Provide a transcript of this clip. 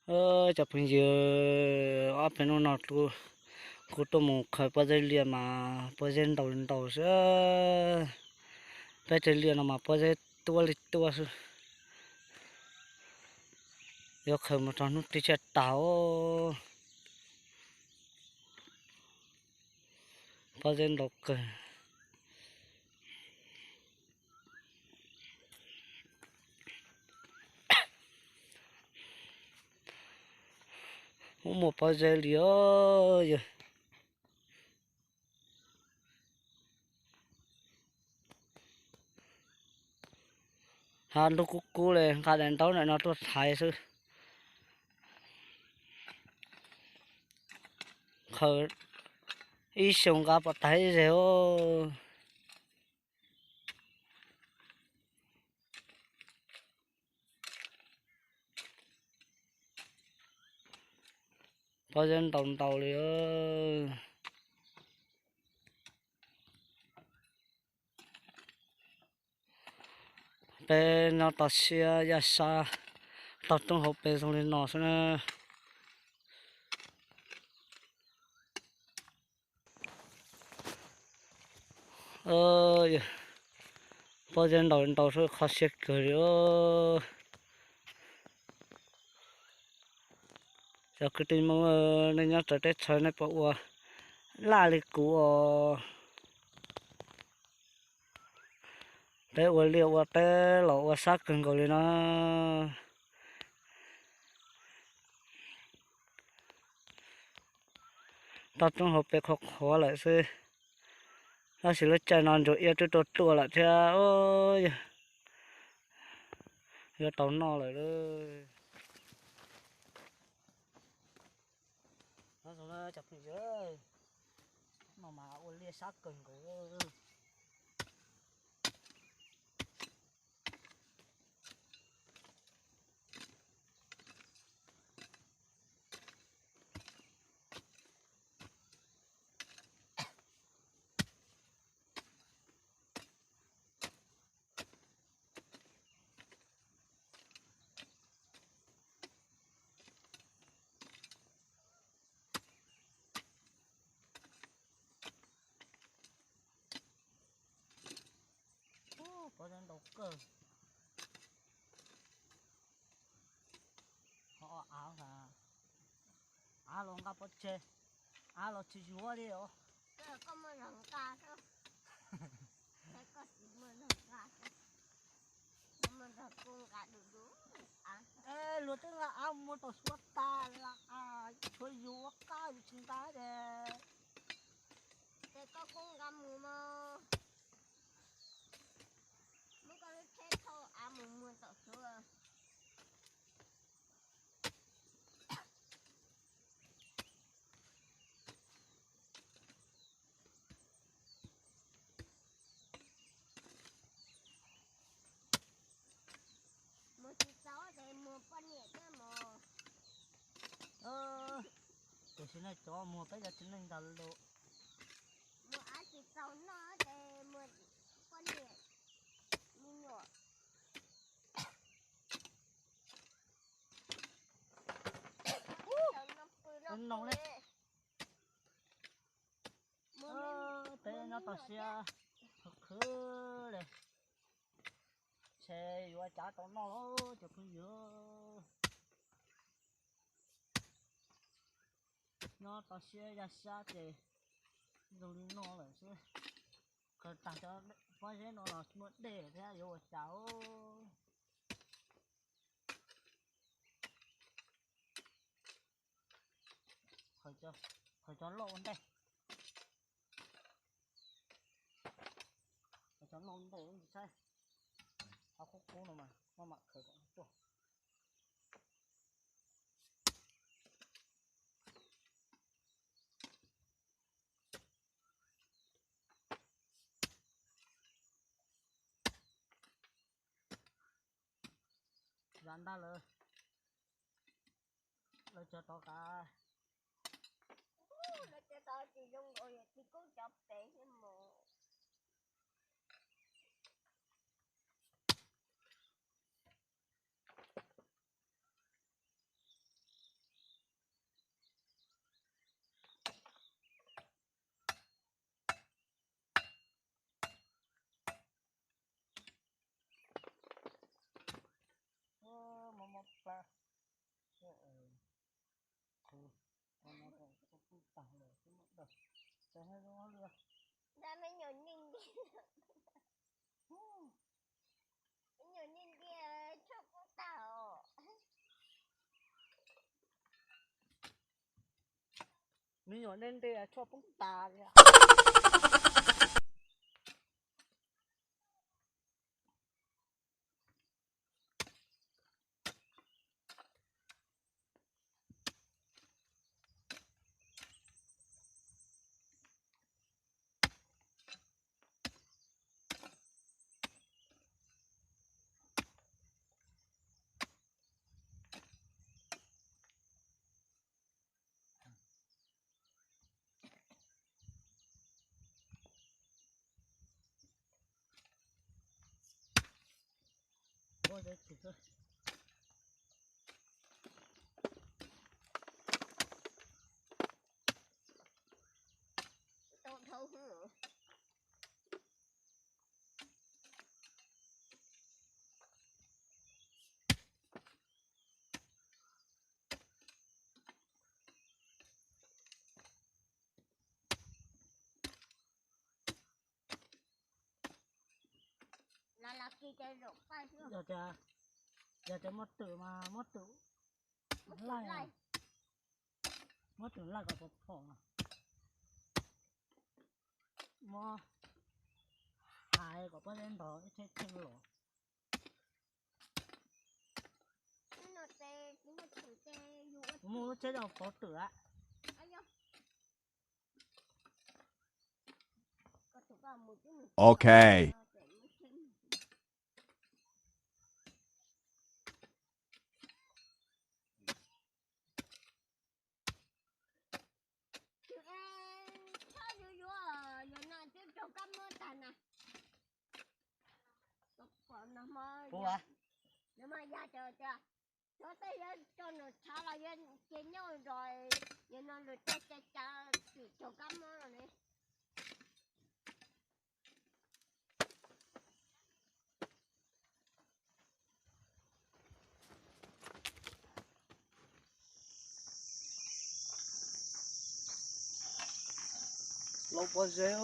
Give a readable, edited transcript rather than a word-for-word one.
chụp hình giờ ở bên nó nọ cô tôi muốn khởi bao giờ liền mà bao giờ đầu sẽ bây giờ liền mà bao giờ tua sự giờ khởi một tròn nút đi chết táo bao giờ đầu cởi một bao giờ liền giờ hà lúc cú này cả đèn tàu này nó tuột thái sự khởi ý xong cả bắt thái rồi bao giờ tàu liền bên nó tạt xe ra xa tạt trong hộp bên xong lên nó sẽ bao giờ đầu sẽ khó xếp cười giờ cái tin mà nên nhớ tới tết này bảo là lịch của tết vật liệu và tết lẩu và xác cần gọi là nó tao trong hộp bẹt học khó lại xe nó chỉ là chạy non rồi yêu tôi tua lại theo ôi giờ tàu no lại rồi nó rồi chụp hình rồi mà ôi lia xác cần của có dân đầu cơ họ áo là áo luôn cả bớt chê áo là chỉ chúa đi đó có mưa nắng ca thôi có mưa nắng ca mưa nắng cung cả đủ ê luôn tức là áo mua tàu suốt ta là thôi chúa cao chúng ta để thế có cung găm mưa mà mưa có thế thôi mưa tao xưa mưa chỉ sáu thì mưa phân nhẹ chứ mà tôi xin nói cho mua bây giờ chính là đồ mưa chỉ sáu nó thì mưa phân nhẹ mưa nhỏ nông lên thế nó tao xe khứ đây xe vừa trả tao nó chụp hình giữa nó tao xe ra xa thì rồi nó lại xe cái tao cho bao giờ nó là một để thế rồi cháu khỏi cho lộn đây khỏi cho lộn đây không sai áo khúc cũ nào mà nó mặc khởi còn chua dán ta lời cho to cả nó cho tao chỉ dùng rồi chỉ có chọc tệ chứ mà Để hai con lừa. Đã mấy nhỏ nhìn đi. Mấy nhỏ nhìn đi cho cô tao. Mình nhỏ lên đây cho bóng tà kìa. Thôi đấy thì thôi. Tôi thâu hử. Là kỳ chơi rộng phải chưa? Giờ mất tử mà mất tử lại mất tử lại cả một phòng à mà hai có bao nhiêu đó chết chân lỗ Nó tê, nó thử tê, dù mua chết đâu có tử á Okay. cô à nếu mà ra chờ chưa nó tới cho nó xa là dân chiến nhau rồi nhưng nó được cha từ chỗ cắm rồi này lâu bao giờ